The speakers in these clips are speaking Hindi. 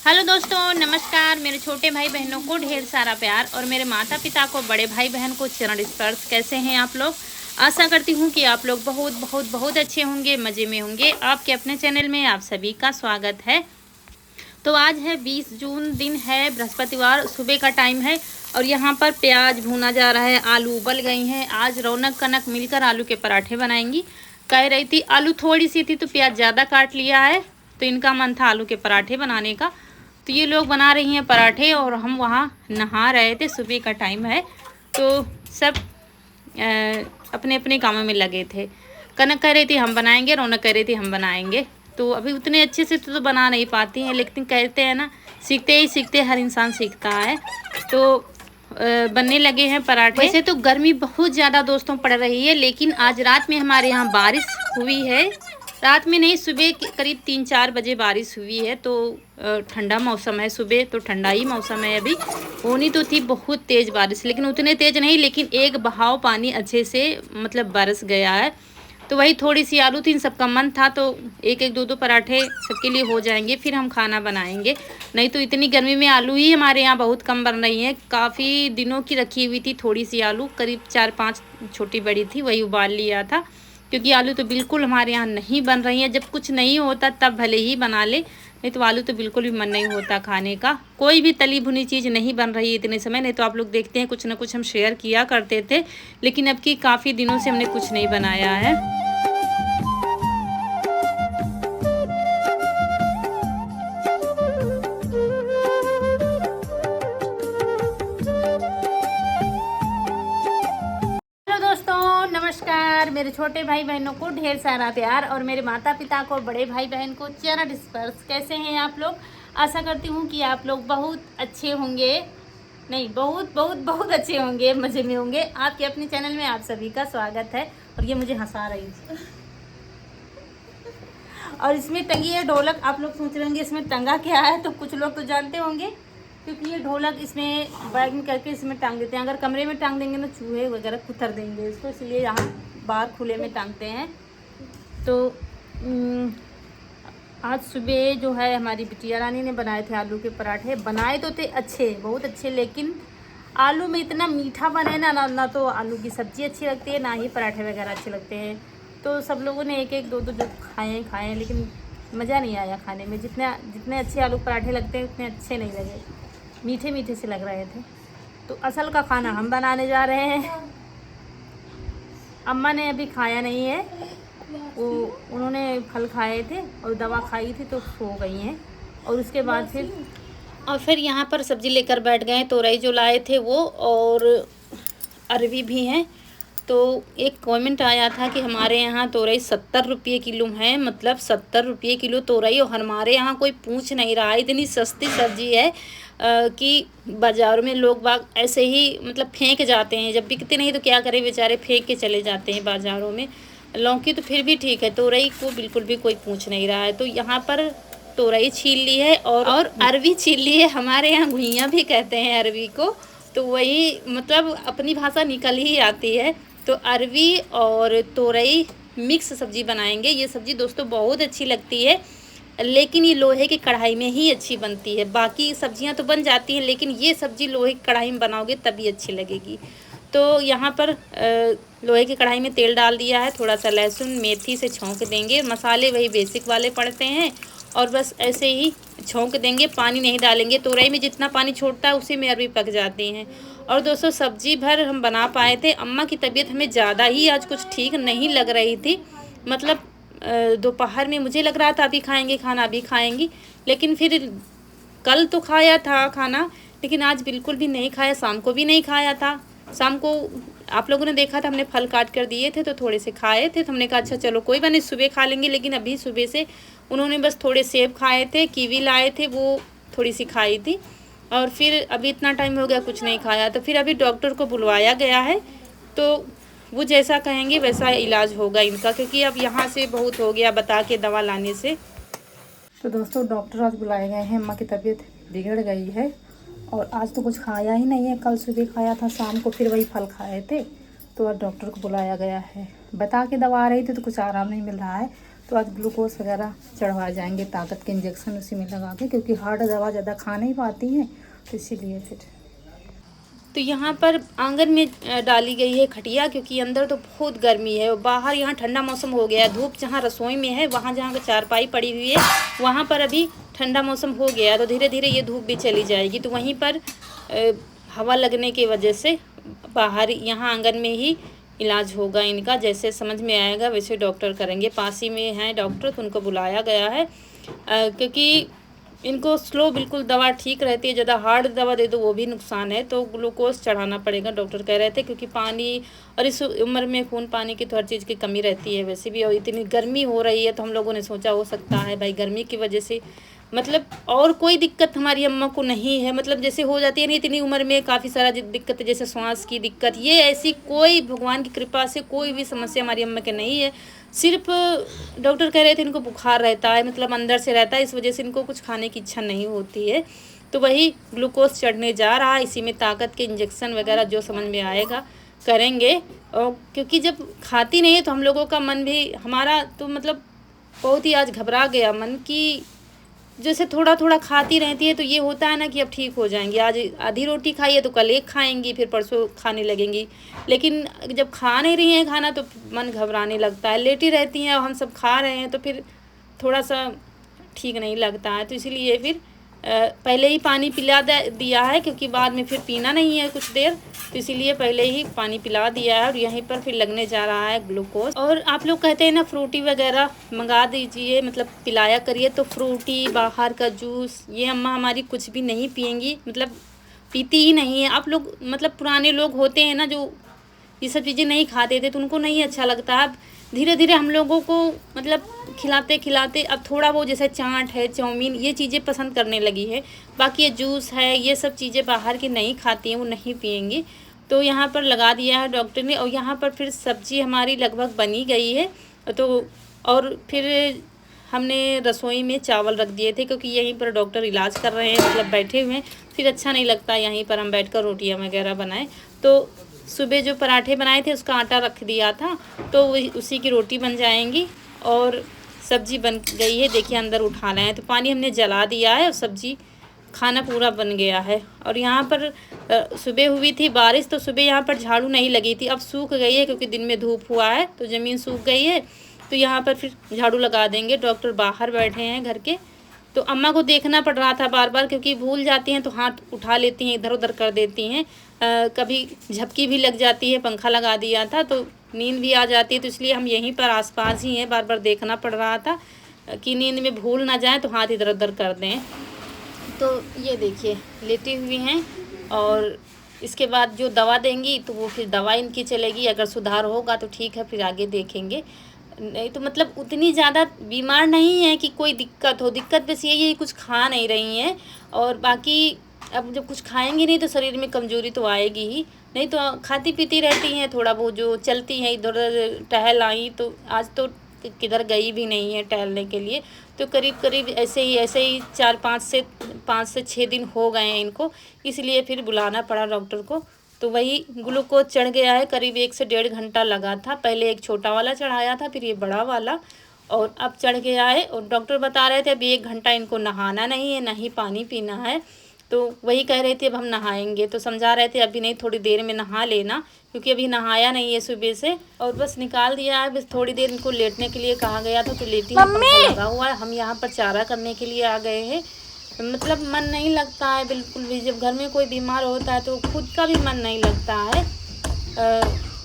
हेलो दोस्तों, नमस्कार। मेरे छोटे भाई बहनों को ढेर सारा प्यार और मेरे माता पिता को, बड़े भाई बहन को चरण स्पर्श। कैसे हैं आप लोग? आशा करती हूँ कि आप लोग बहुत बहुत बहुत अच्छे होंगे, मज़े में होंगे। आपके अपने चैनल में आप सभी का स्वागत है। तो आज है 20 जून, दिन है बृहस्पतिवार, सुबह का टाइम है और यहाँ पर प्याज भूना जा रहा है, आलू उबल गई हैं। आज रौनक कनक मिलकर आलू के पराठे बनाएंगी। कह रही थी आलू थोड़ी सी थी तो प्याज ज़्यादा काट लिया है, तो इनका मन था आलू के पराठे बनाने का। तो ये लोग बना रही हैं पराठे और हम वहाँ नहा रहे थे। सुबह का टाइम है तो सब अपने अपने कामों में लगे थे। कनक कह रही थी हम बनाएंगे, रौनक कह रही थी हम बनाएंगे। तो अभी उतने अच्छे से तो बना नहीं पाती हैं, लेकिन कहते हैं ना, सीखते ही सीखते हर इंसान सीखता है। तो बनने लगे हैं पराठे। वैसे तो गर्मी बहुत ज़्यादा दोस्तों पड़ रही है, लेकिन आज रात में हमारे यहाँ बारिश हुई है। रात में नहीं, सुबह करीब 3-4 बजे बारिश हुई है। तो ठंडा मौसम है, सुबह तो ठंडा ही मौसम है। अभी होनी तो थी बहुत तेज़ बारिश, लेकिन उतने तेज़ नहीं, लेकिन एक बहाव पानी अच्छे से मतलब बरस गया है। तो वही थोड़ी सी आलू थी, सबका मन था तो एक एक दो पराठे सबके लिए हो जाएंगे, फिर हम खाना बनाएंगे। नहीं तो इतनी गर्मी में आलू ही हमारे यहाँ बहुत कम बन रही हैं। काफ़ी दिनों की रखी हुई थी थोड़ी सी आलू, करीब 4-5 छोटी बड़ी थी, वही उबाल लिया था। क्योंकि आलू तो बिल्कुल हमारे यहाँ नहीं बन रही है। जब कुछ नहीं होता तब भले ही बना ले, नहीं तो आलू तो बिल्कुल भी मन नहीं होता खाने का। कोई भी तली भुनी चीज़ नहीं बन रही है इतने समय। नहीं तो आप लोग देखते हैं कुछ ना कुछ हम शेयर किया करते थे, लेकिन अब की काफ़ी दिनों से हमने कुछ नहीं बनाया है। नमस्कार। मेरे छोटे भाई बहनों को ढेर सारा प्यार और मेरे माता पिता को, बड़े भाई बहन को चरण स्पर्श। कैसे हैं आप लोग? आशा करती हूँ कि आप लोग बहुत अच्छे होंगे, नहीं बहुत बहुत बहुत अच्छे होंगे, मज़े में होंगे। आपके अपने चैनल में आप सभी का स्वागत है। और ये मुझे हंसा रही थी। और इसमें टंगी है ढोलक। आप लोग सोच रहे होंगे इसमें टंगा क्या है, तो कुछ लोग तो जानते होंगे, क्योंकि ये ढोलक इसमें बैग में करके इसमें टांग देते हैं। अगर कमरे में टांग देंगे ना, चूहे वगैरह कुतर देंगे इसको, इसलिए यहाँ बाहर खुले में टांगते हैं। तो आज सुबह जो है हमारी बिटिया रानी ने बनाए थे आलू के पराठे। बनाए तो थे अच्छे, बहुत अच्छे, लेकिन आलू में इतना मीठा बने ना तो आलू की सब्ज़ी अच्छी लगती है, ना ही पराठे वगैरह अच्छे लगते हैं। तो सब लोगों ने एक एक दो जो खाए, लेकिन मज़ा नहीं आया खाने में। जितने अच्छे आलू पराठे लगते हैं उतने अच्छे नहीं लगे, मीठे मीठे से लग रहे थे। तो असल का खाना हम बनाने जा रहे हैं। अम्मा ने अभी खाया नहीं है, उन्होंने फल खाए थे और दवा खाई थी तो सो गई हैं। और उसके बाद फिर यहाँ पर सब्ज़ी लेकर बैठ गए। तोरई जो लाए थे वो, और अरवी भी हैं। तो एक कमेंट आया था कि हमारे यहाँ तोरई 70 रुपये किलो है, मतलब 70 रुपये किलो तोरई। और हमारे यहाँ कोई पूछ नहीं रहा है, इतनी सस्ती सब्जी है कि बाज़ारों में लोग बाग ऐसे ही मतलब फेंक जाते हैं। जब बिकते नहीं तो क्या करें बेचारे, फेंक के चले जाते हैं बाज़ारों में। लौकी तो फिर भी ठीक है, तोरई को बिल्कुल भी कोई पूछ नहीं रहा है। तो यहाँ पर तोरई छील ली है और अरवी छील ली है। हमारे यहाँ घुइयाँ भी कहते हैं अरवी को, तो वही मतलब अपनी भाषा निकल ही आती है। तो अरवी और तोरई मिक्स सब्ज़ी बनाएंगे। ये सब्ज़ी दोस्तों बहुत अच्छी लगती है, लेकिन ये लोहे की कढ़ाई में ही अच्छी बनती है। बाकी सब्जियां तो बन जाती हैं, लेकिन ये सब्ज़ी लोहे की कढ़ाई में बनाओगे तभी अच्छी लगेगी। तो यहाँ पर लोहे की कढ़ाई में तेल डाल दिया है, थोड़ा सा लहसुन मेथी से छौंक देंगे। मसाले वही बेसिक वाले पड़ते हैं और बस ऐसे ही छौंक देंगे, पानी नहीं डालेंगे। तोरई में जितना पानी छोड़ता है उसी में अरवी पक जाती हैं। और दोस्तों सब्जी भर हम बना पाए थे। अम्मा की तबीयत हमें ज़्यादा ही आज कुछ ठीक नहीं लग रही थी। मतलब दोपहर में मुझे लग रहा था अभी खाएंगे खाना, अभी खाएंगी, लेकिन फिर कल तो खाया था खाना, लेकिन आज बिल्कुल भी नहीं खाया। शाम को भी नहीं खाया था। शाम को आप लोगों ने देखा था, हमने फल काट कर दिए थे तो थोड़े से खाए थे। तो हमने कहा अच्छा चलो कोई बात नहीं, सुबह खा लेंगे। लेकिन अभी सुबह से उन्होंने बस थोड़े सेब खाए थे, कीवी लाए थे, वो थोड़ी सी खाई थी। और फिर अभी इतना टाइम हो गया कुछ नहीं खाया। तो फिर अभी डॉक्टर को बुलवाया गया है, तो वो जैसा कहेंगे वैसा इलाज होगा इनका, क्योंकि अब यहाँ से बहुत हो गया बता के दवा लाने से। तो दोस्तों डॉक्टर आज बुलाए गए हैं। अम्मा की तबीयत बिगड़ गई है और आज तो कुछ खाया ही नहीं है। कल सुबह खाया था, शाम को फिर वही फल खाए थे। तो आज डॉक्टर को बुलाया गया है। बता के दवा आ रही थी तो कुछ आराम नहीं मिल रहा है। तो आज ग्लूकोज वगैरह चढ़वा जाएंगे, ताकत के इंजेक्शन उसी में लगा के, क्योंकि हार्ड दवा ज़्यादा खा नहीं पाती हैं, तो इसीलिए फिर। तो यहाँ पर आंगन में डाली गई है खटिया, क्योंकि अंदर तो बहुत गर्मी है और बाहर यहाँ ठंडा मौसम हो गया है। धूप जहाँ रसोई में है, वहाँ जहाँ चारपाई पड़ी हुई है, वहाँ पर अभी ठंडा मौसम हो गया है, तो धीरे धीरे ये धूप भी चली जाएगी। तो वहीं पर हवा लगने की वजह से बाहर यहाँ आंगन में ही इलाज होगा इनका। जैसे समझ में आएगा वैसे डॉक्टर करेंगे। पास ही में हैं डॉक्टर, तो उनको बुलाया गया है, क्योंकि इनको स्लो बिल्कुल दवा ठीक रहती है। ज़्यादा हार्ड दवा दे दो वो भी नुकसान है, तो ग्लूकोज चढ़ाना पड़ेगा डॉक्टर कह रहे थे, क्योंकि पानी और इस उम्र में खून पानी की तो हर चीज़ की कमी रहती है वैसे भी। और इतनी गर्मी हो रही है, तो हम लोगों ने सोचा हो सकता है भाई गर्मी की वजह से, मतलब और कोई दिक्कत हमारी अम्मा को नहीं है, मतलब जैसे हो जाती है ना इतनी उम्र में काफ़ी सारा दिक्कत, जैसे श्वास की दिक्कत, ये ऐसी कोई भगवान की कृपा से कोई भी समस्या हमारी अम्मा के नहीं है। सिर्फ डॉक्टर कह रहे थे इनको बुखार रहता है, मतलब अंदर से रहता है, इस वजह से इनको कुछ खाने की इच्छा नहीं होती है। तो वही ग्लूकोज चढ़ने जा रहा है, इसी में ताकत के इंजेक्शन वगैरह जो समझ में आएगा करेंगे। और क्योंकि जब खाती नहीं है तो हम लोगों का मन भी, हमारा तो मतलब बहुत ही आज घबरा गया मन की, जैसे थोड़ा थोड़ा खाती रहती है तो ये होता है ना कि अब ठीक हो जाएंगी। आज आधी रोटी खाई है तो कल एक खाएंगी, फिर परसों खाने लगेंगी। लेकिन जब खा नहीं रही हैं खाना तो मन घबराने लगता है, लेटी रहती हैं और हम सब खा रहे हैं तो फिर थोड़ा सा ठीक नहीं लगता है। तो इसीलिए फिर पहले ही पानी पिला दिया है, क्योंकि बाद में फिर पीना नहीं है कुछ देर, तो इसीलिए पहले ही पानी पिला दिया है। और यहीं पर फिर लगने जा रहा है ग्लूकोज। और आप लोग कहते हैं ना फ्रूटी वगैरह मंगा दीजिए, मतलब पिलाया करिए, तो फ्रूटी, बाहर का जूस, ये अम्मा हमारी कुछ भी नहीं पियेंगी, मतलब पीती ही नहीं है। आप लोग मतलब पुराने लोग होते हैं ना जो ये सब चीज़ें नहीं खाते थे, तो उनको नहीं अच्छा लगता है। धीरे धीरे हम लोगों को मतलब खिलाते खिलाते अब थोड़ा वो जैसे चाट है, चाउमीन, ये चीज़ें पसंद करने लगी है। बाकी ये जूस है, ये सब चीज़ें बाहर की नहीं खाती हैं, वो नहीं पियेंगी। तो यहाँ पर लगा दिया है डॉक्टर ने। और यहाँ पर फिर सब्जी हमारी लगभग बनी गई है, तो और फिर हमने रसोई में चावल रख दिए थे, क्योंकि यहीं पर डॉक्टर इलाज कर रहे हैं, मतलब बैठे हुए हैं, फिर अच्छा नहीं लगता यहीं पर हम बैठकर रोटियां वगैरह बनाएं। तो सुबह जो पराठे बनाए थे उसका आटा रख दिया था, तो उसी की रोटी बन जाएंगी। और सब्जी बन गई है, देखिए अंदर उठा रहे हैं, तो पानी हमने जला दिया है और सब्जी खाना पूरा बन गया है। और यहाँ पर सुबह हुई थी बारिश, तो सुबह यहाँ पर झाड़ू नहीं लगी थी, अब सूख गई है, क्योंकि दिन में धूप हुआ है तो ज़मीन सूख गई है। तो यहाँ पर फिर झाड़ू लगा देंगे। डॉक्टर बाहर बैठे हैं घर के, तो अम्मा को देखना पड़ रहा था बार बार, क्योंकि भूल जाती हैं तो हाथ उठा लेती हैं, इधर उधर कर देती हैं। कभी झपकी भी लग जाती है, पंखा लगा दिया था तो नींद भी आ जाती है, तो इसलिए हम यहीं पर आसपास ही हैं, बार बार देखना पड़ रहा था कि नींद में भूल ना जाए तो हाथ इधर उधर कर दें। तो ये देखिए लेटी हुई हैं, और इसके बाद जो दवा देंगी तो वो फिर दवा इनकी चलेगी। अगर सुधार होगा तो ठीक है, फिर आगे देखेंगे। नहीं तो मतलब उतनी ज़्यादा बीमार नहीं है कि कोई दिक्कत हो। दिक्कत बस यही है कुछ खा नहीं रही हैं, और बाकी अब जब कुछ खाएंगी नहीं तो शरीर में कमज़ोरी तो आएगी ही। नहीं तो खाती पीती रहती हैं, थोड़ा बहुत जो चलती हैं, इधर उधर टहल आई, तो आज तो किधर गई भी नहीं है टहलने के लिए। तो करीब करीब ऐसे ही 5 से 6 दिन हो गए हैं इनको, इसलिए फिर बुलाना पड़ा डॉक्टर को। तो वही ग्लूकोज चढ़ गया है, करीब 1 से 1.5 घंटा लगा था। पहले एक छोटा वाला चढ़ाया था, फिर ये बड़ा वाला, और अब चढ़ गया है। और डॉक्टर बता रहे थे अभी 1 घंटा इनको नहाना नहीं है, ना ही पानी पीना है। तो वही कह रहे थे अब हम नहाएंगे, तो समझा रहे थे अभी नहीं, थोड़ी देर में नहा लेना, क्योंकि अभी नहाया नहीं है सुबह से। और बस निकाल दिया है, बस थोड़ी देर इनको लेटने के लिए कहा गया था, तो लेटी है, पंखा लगा हुआ है। हम यहाँ पर चारा करने के लिए आ गए हैं। मतलब मन नहीं लगता है बिल्कुल भी, जब घर में कोई बीमार होता है तो खुद का भी मन नहीं लगता है।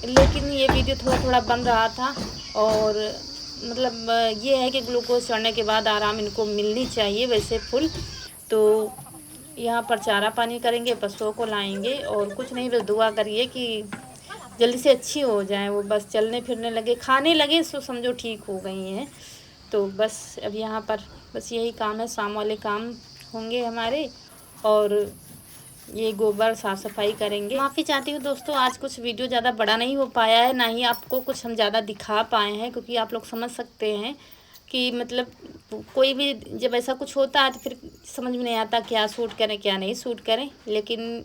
लेकिन ये वीडियो थोड़ा थोड़ा बन रहा था, और मतलब ये है कि ग्लूकोज चढ़ने के बाद आराम इनको मिलनी चाहिए वैसे फुल। तो यहाँ पर चारा पानी करेंगे, पशुओं को लाएंगे, और कुछ नहीं, बस दुआ करिए कि जल्दी से अच्छी हो जाए, वो बस चलने फिरने लगे, खाने लगे, सो समझो ठीक हो गई हैं। तो बस अब यहाँ पर बस यही काम है, शाम वाले काम होंगे हमारे, और ये गोबर साफ़ सफाई करेंगे। माफ़ी चाहती हूँ दोस्तों, आज कुछ वीडियो ज़्यादा बड़ा नहीं हो पाया है, ना ही आपको कुछ हम ज़्यादा दिखा पाए हैं, क्योंकि आप लोग समझ सकते हैं कि मतलब कोई भी जब ऐसा कुछ होता है तो फिर समझ में नहीं आता क्या शूट करें क्या नहीं शूट करें। लेकिन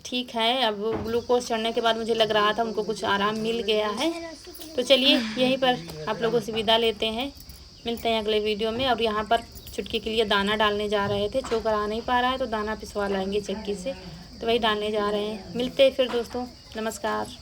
ठीक है, अब ग्लूकोज चढ़ने के बाद मुझे लग रहा था उनको कुछ आराम मिल गया है, तो चलिए यहीं पर आप लोगों से विदा लेते हैं, मिलते हैं अगले वीडियो में। और यहाँ पर चुटकी के लिए दाना डालने जा रहे थे, चोकर आ नहीं पा रहा है तो दाना पिसवा लाएंगे चक्की से, तो वही डालने जा रहे हैं। मिलते हैं फिर दोस्तों, नमस्कार।